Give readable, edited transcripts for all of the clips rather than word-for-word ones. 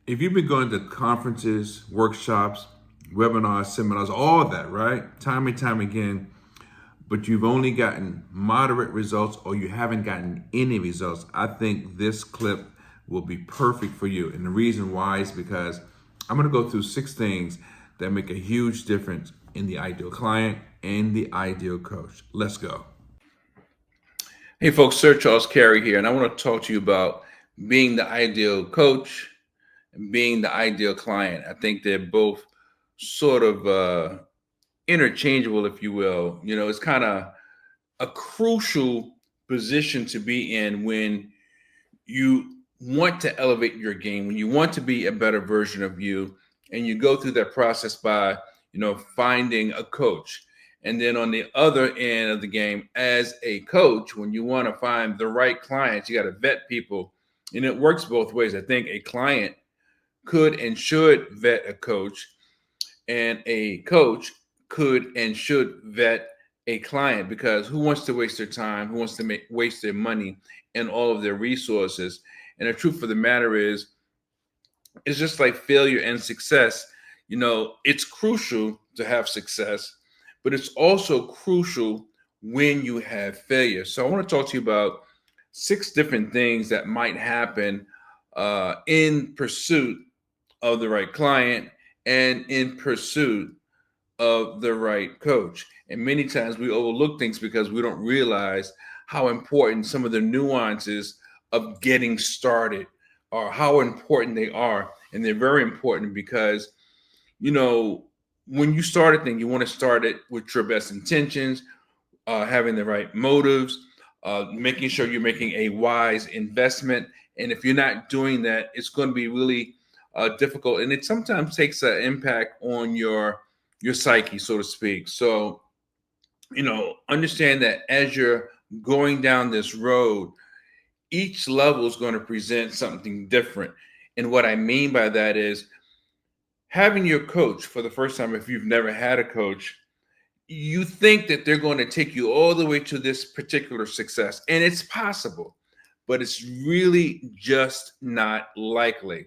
If you've been going to conferences, workshops, webinars, seminars, all of that, right? Time and time again, but you've only gotten moderate results or you haven't gotten any results, I think this clip will be perfect for you. And the reason why is because I'm going to go through 6 things that make a huge difference in the ideal client and the ideal coach. Let's go. Hey folks, Sir Charles Carey here, and I want to talk to you about being the ideal coach and being the ideal client. I think they're both sort of interchangeable, if you will. You know, it's kind of a crucial position to be in when you want to elevate your game, when you want to be a better version of you, and you go through that process by, finding a coach. And then on the other end of the game, as a coach, when you want to find the right clients, you got to vet people. And it works both ways. I think a client could and should vet a coach, and a coach could and should vet a client, because who wants to waste their time? Who wants to waste their money and all of their resources? And the truth of the matter is, it's just like failure and success. It's crucial to have success, but it's also crucial when you have failure. So I want to talk to you about 6 different things that might happen in pursuit of the right client and in pursuit of the right coach. And many times we overlook things because we don't realize how important some of the nuances of getting started are, how important they are. And they're very important because, you know, when you start a thing, you want to start it with your best intentions, having the right motives, making sure you're making a wise investment. And if you're not doing that, it's going to be really difficult. And it sometimes takes an impact on your psyche, so to speak. So, understand that as you're going down this road, each level is going to present something different. And what I mean by that is having your coach for the first time, if you've never had a coach, you think that they're going to take you all the way to this particular success. And it's possible, but it's really just not likely,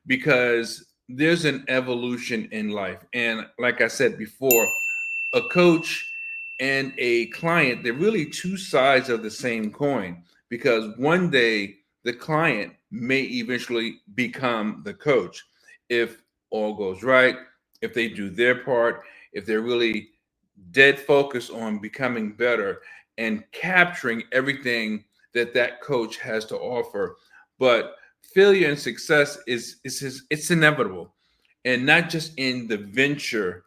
because there's an evolution in life. And like I said before, a coach and a client, they're really two sides of the same coin, because one day the client may eventually become the coach if all goes right, if they do their part, if they're really dead focused on becoming better and capturing everything that that coach has to offer. But failure and success it's inevitable, and not just in the venture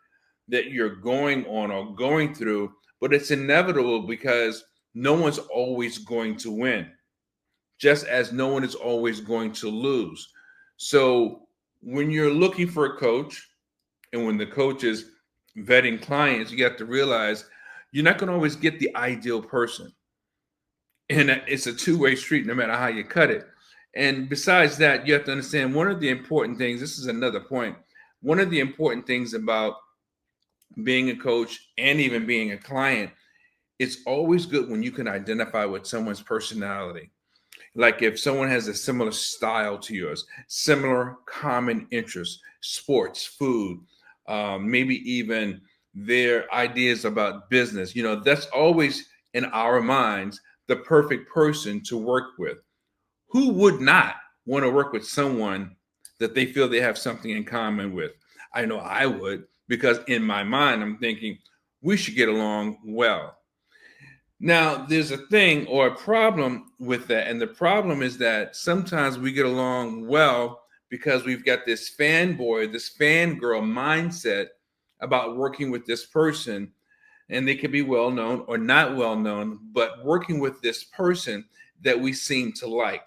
that you're going on or going through, but it's inevitable because no one's always going to win, just as no one is always going to lose. So when you're looking for a coach, and when the coach is vetting clients, you have to realize you're not going to always get the ideal person. And it's a two-way street no matter how you cut it. And besides that, you have to understand one of the important things, this is another point, one of the important things about being a coach and even being a client, it's always good when you can identify with someone's personality. Like if someone has a similar style to yours, similar common interests, sports, food, maybe even their ideas about business, that's always in our minds the perfect person to work with. Who would not want to work with someone that they feel they have something in common with? I know I would, because in my mind, I'm thinking we should get along well. Now, there's a thing or a problem with that. And the problem is that sometimes we get along well because we've got this fanboy, this fangirl mindset about working with this person. And they could be well known or not well known, but working with this person that we seem to like.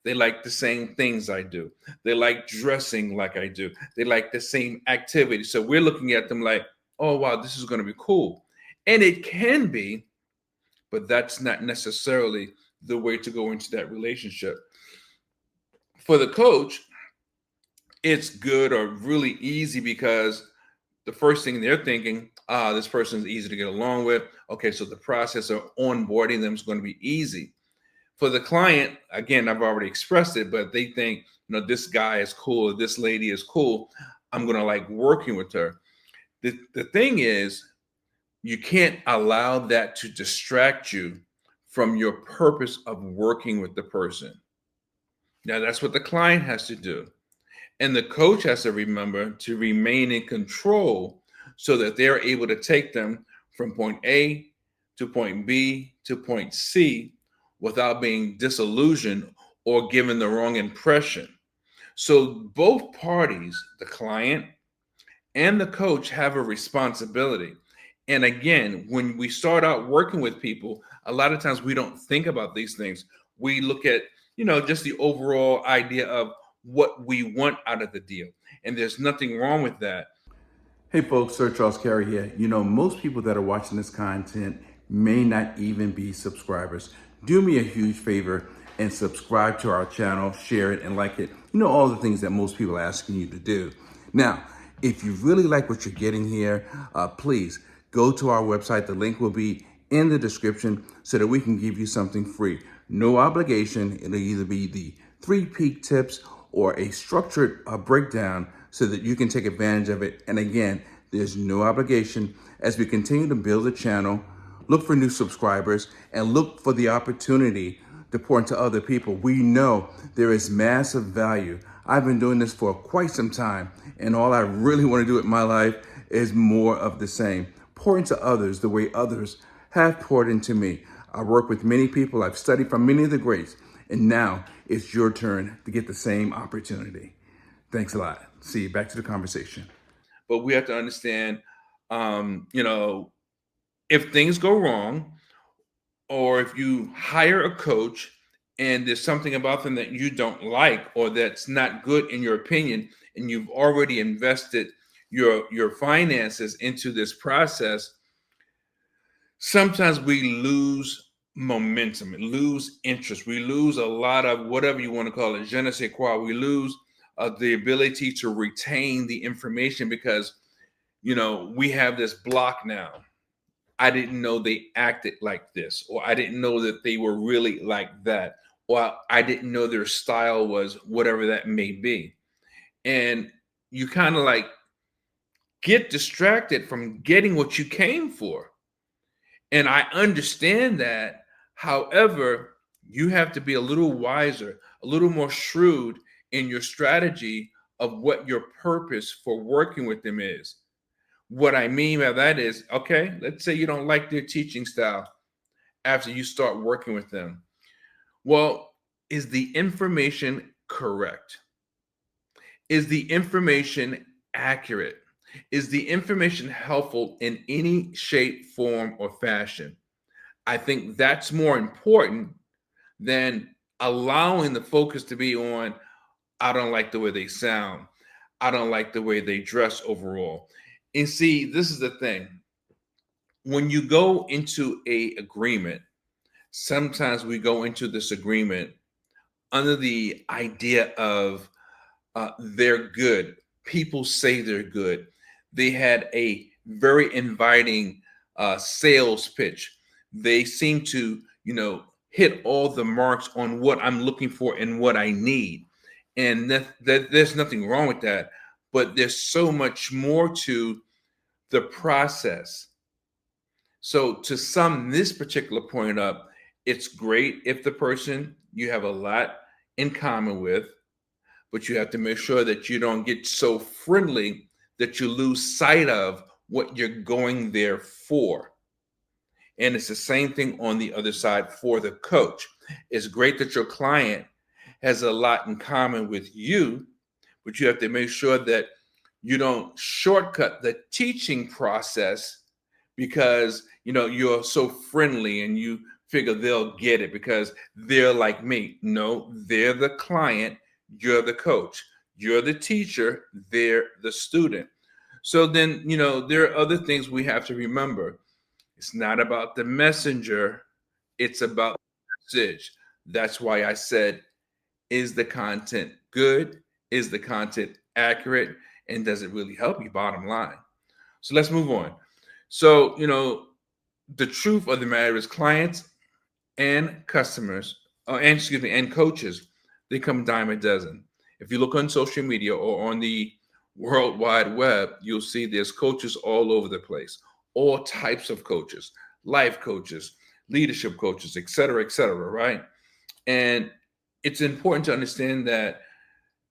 They like the same things I do. They like dressing like I do. They like the same activity. So we're looking at them like, oh, wow, this is going to be cool. And it can be, but that's not necessarily the way to go into that relationship. For the coach, it's good or really easy because the first thing they're thinking, this person is easy to get along with. Okay, so the process of onboarding them is going to be easy. For the client, again, I've already expressed it, but they think, this guy is cool, or this lady is cool. I'm going to like working with her. The thing is, you can't allow that to distract you from your purpose of working with the person. Now, that's what the client has to do. And the coach has to remember to remain in control so that they're able to take them from point A to point B to point C without being disillusioned or given the wrong impression. So both parties, the client and the coach, have a responsibility. And again, when we start out working with people, a lot of times we don't think about these things. We look at, just the overall idea of what we want out of the deal. And there's nothing wrong with that. Hey folks, Sir Charles Carey here. Most people that are watching this content may not even be subscribers. Do me a huge favor and subscribe to our channel, share it, and like it. All the things that most people are asking you to do. Now, if you really like what you're getting here, please go to our website. The link will be in the description so that we can give you something free. No obligation. It'll either be the 3 peak tips or a structured breakdown so that you can take advantage of it. And again, there's no obligation. As we continue to build the channel, look for new subscribers and look for the opportunity to pour into other people. We know there is massive value. I've been doing this for quite some time, and all I really want to do with my life is more of the same. Pour into others the way others have poured into me. I work with many people. I've studied from many of the greats, and now it's your turn to get the same opportunity. Thanks a lot. See you. Back to the conversation. But we have to understand, if things go wrong, or if you hire a coach and there's something about them that you don't like or that's not good in your opinion, and you've already invested your finances into this process, sometimes we lose momentum, lose interest, we lose a lot of whatever you want to call it, je ne sais quoi. We lose the ability to retain the information because we have this block now. I didn't know they acted like this, or I didn't know that they were really like that, or I didn't know their style was whatever that may be. And you kind of like get distracted from getting what you came for. And I understand that. However, you have to be a little wiser, a little more shrewd in your strategy of what your purpose for working with them is. What I mean by that is, okay, let's say you don't like their teaching style after you start working with them. Well, is the information correct? Is the information accurate? Is the information helpful in any shape, form, or fashion? I think that's more important than allowing the focus to be on, I don't like the way they sound. I don't like the way they dress overall. And see, this is the thing. When you go into a agreement, sometimes we go into this agreement under the idea of they're good. People say they're good. They had a very inviting sales pitch. They seem to, hit all the marks on what I'm looking for and what I need. And that there's nothing wrong with that. But there's so much more to the process. So to sum this particular point up, it's great if the person you have a lot in common with, but you have to make sure that you don't get so friendly that you lose sight of what you're going there for. And it's the same thing on the other side for the coach. It's great that your client has a lot in common with you, but you have to make sure that you don't shortcut the teaching process because you're so friendly and you figure they'll get it because they're like me. No, they're the client, you're the coach. You're the teacher, they're the student. So then, there are other things we have to remember. It's not about the messenger, it's about the message. That's why I said, is the content good? Is the content accurate? And does it really help you? Bottom line. So let's move on. So, the truth of the matter is clients and customers and excuse me, and coaches, they come dime a dozen. If you look on social media or on the World Wide Web, you'll see there's coaches all over the place, all types of coaches, life coaches, leadership coaches, et cetera, right? And it's important to understand that,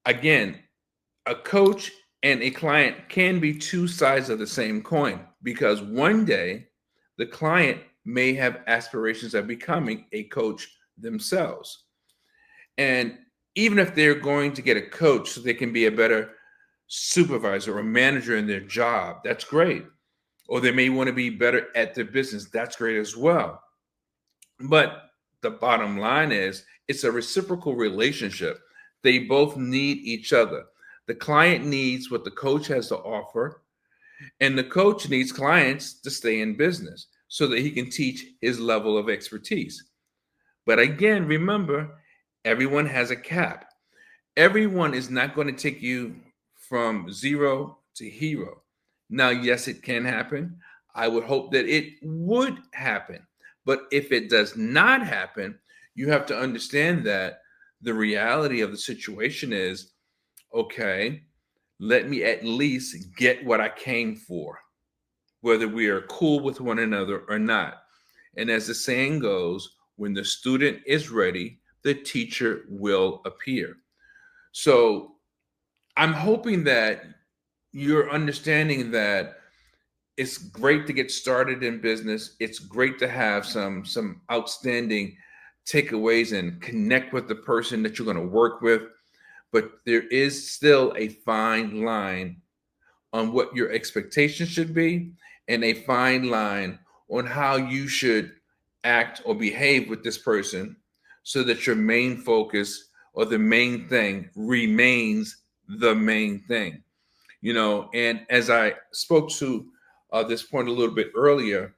again, a coach and a client can be two sides of the same coin, because one day the client may have aspirations of becoming a coach themselves. And even if they're going to get a coach so they can be a better supervisor or manager in their job, that's great. Or they may want to be better at their business, that's great as well. But the bottom line is it's a reciprocal relationship. They both need each other. The client needs what the coach has to offer, and the coach needs clients to stay in business so that he can teach his level of expertise. But again, remember, everyone has a cap. Everyone is not going to take you from zero to hero. Now, yes, it can happen. I would hope that it would happen. But if it does not happen, you have to understand that the reality of the situation is, okay, let me at least get what I came for, whether we are cool with one another or not. And as the saying goes, when the student is ready, the teacher will appear. So I'm hoping that you're understanding that it's great to get started in business. It's great to have some outstanding takeaways and connect with the person that you're going to work with. But there is still a fine line on what your expectations should be, and a fine line on how you should act or behave with this person so that your main focus or the main thing remains the main thing. And as I spoke to this point a little bit earlier,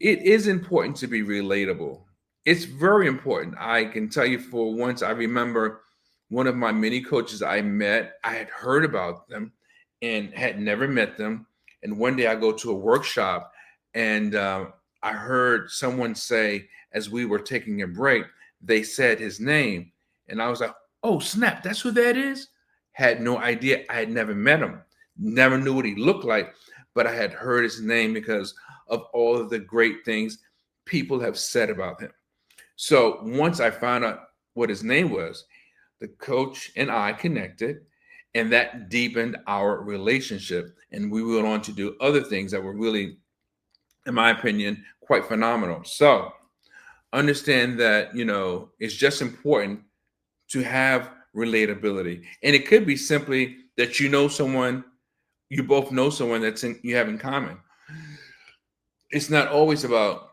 it is important to be relatable. It's very important. I can tell you, for once, I remember one of my many coaches I met. I had heard about them and had never met them. And one day I go to a workshop, and I heard someone say, as we were taking a break, they said his name. And I was like, oh, snap, that's who that is? Had no idea. I had never met him, never knew what he looked like, but I had heard his name because of all of the great things people have said about him. So once I found out what his name was, the coach and I connected, and that deepened our relationship. And we went on to do other things that were really, in my opinion, quite phenomenal. So understand that, it's just important to have relatability. And it could be simply that you both know someone you have in common. It's not always about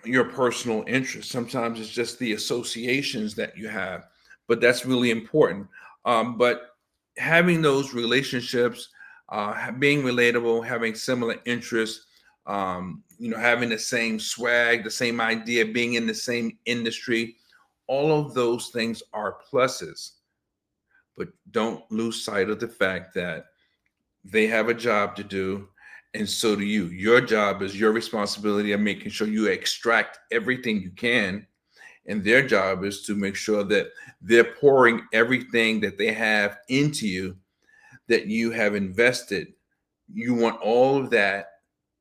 your personal interests. Sometimes it's just the associations that you have, but that's really important. But having those relationships, being relatable, having similar interests, having the same swag, the same idea, being in the same industry, all of those things are pluses. But don't lose sight of the fact that they have a job to do, and so do you. Your job is your responsibility of making sure you extract everything you can, and their job is to make sure that they're pouring everything that they have into you, that you have invested. You want all of that,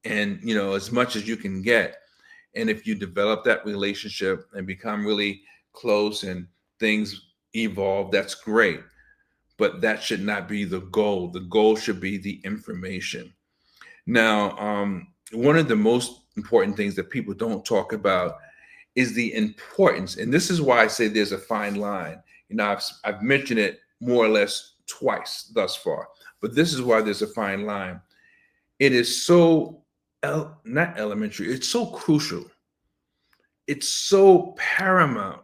and as much as you can get. And if you develop that relationship and become really close and things evolve, that's great. But that should not be the goal. The goal should be the information. Now, one of the most important things that people don't talk about is the importance, and this is why I say there's a fine line. I've mentioned it more or less twice thus far, but this is why there's a fine line. It is so not elementary. It's so crucial. It's so paramount.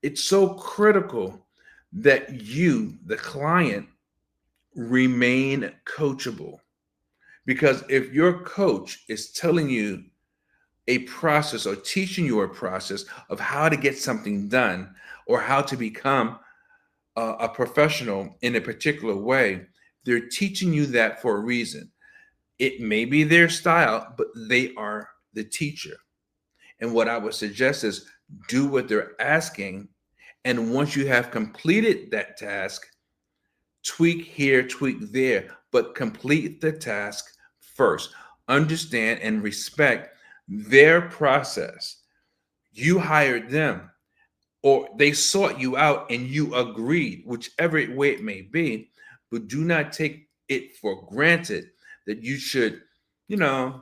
It's so critical that you, the client, remain coachable. Because if your coach is telling you a process or teaching you a process of how to get something done or how to become a professional in a particular way, they're teaching you that for a reason. It may be their style, but they are the teacher. And what I would suggest is do what they're asking. And once you have completed that task, tweak here, tweak there, but complete the task first. Understand and respect their process. You hired them, or they sought you out and you agreed, whichever way it may be, but do not take it for granted that you should, you know,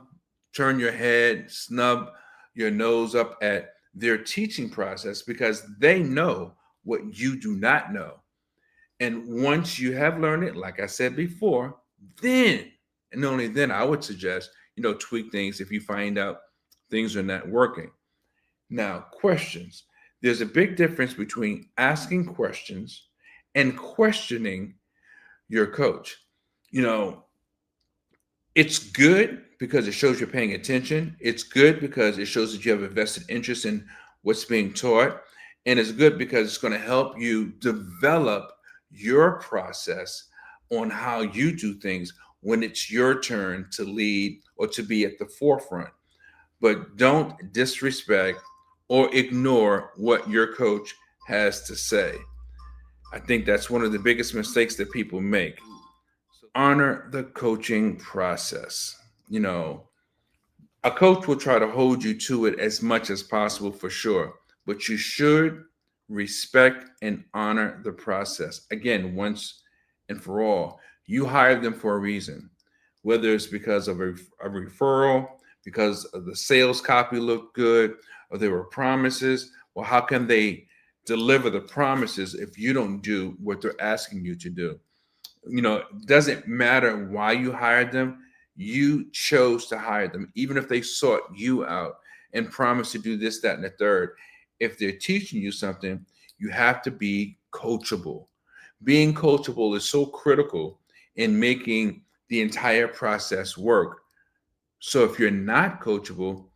turn your head, snub your nose up at their teaching process because they know what you do not know. And once you have learned it, like I said before, then and only then I would suggest, tweak things if you find out things are not working. Now, questions. There's a big difference between asking questions and questioning your coach. You know, it's good because it shows you're paying attention. It's good because it shows that you have a vested interest in what's being taught. And it's good because it's going to help you develop your process on how you do things when it's your turn to lead or to be at the forefront. But don't disrespect or ignore what your coach has to say. I think that's one of the biggest mistakes that people make. So honor the coaching process. A coach will try to hold you to it as much as possible for sure, but you should respect and honor the process. Again, once and for all, you hired them for a reason, whether it's because of a referral, because of the sales copy looked good, or there were promises. Well, how can they deliver the promises if you don't do what they're asking you to do? It doesn't matter why you hired them. You chose to hire them, even if they sought you out and promised to do this, that, and the third. If they're teaching you something, you have to be coachable. Being coachable is so critical in making the entire process work. So if you're not coachable,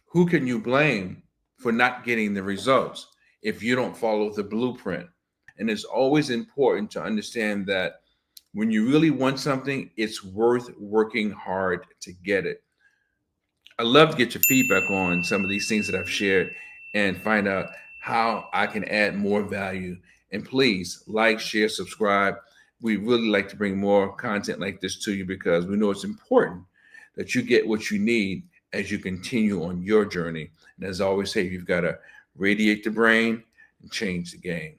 who can you blame for not getting the results if you don't follow the blueprint? And it's always important to understand that when you really want something, it's worth working hard to get it. I love to get your feedback on some of these things that I've shared and find out how I can add more value. And please like, share, subscribe. We really like to bring more content like this to you because we know it's important that you get what you need as you continue on your journey. And as I always say, you've got to radiate the brain and change the game.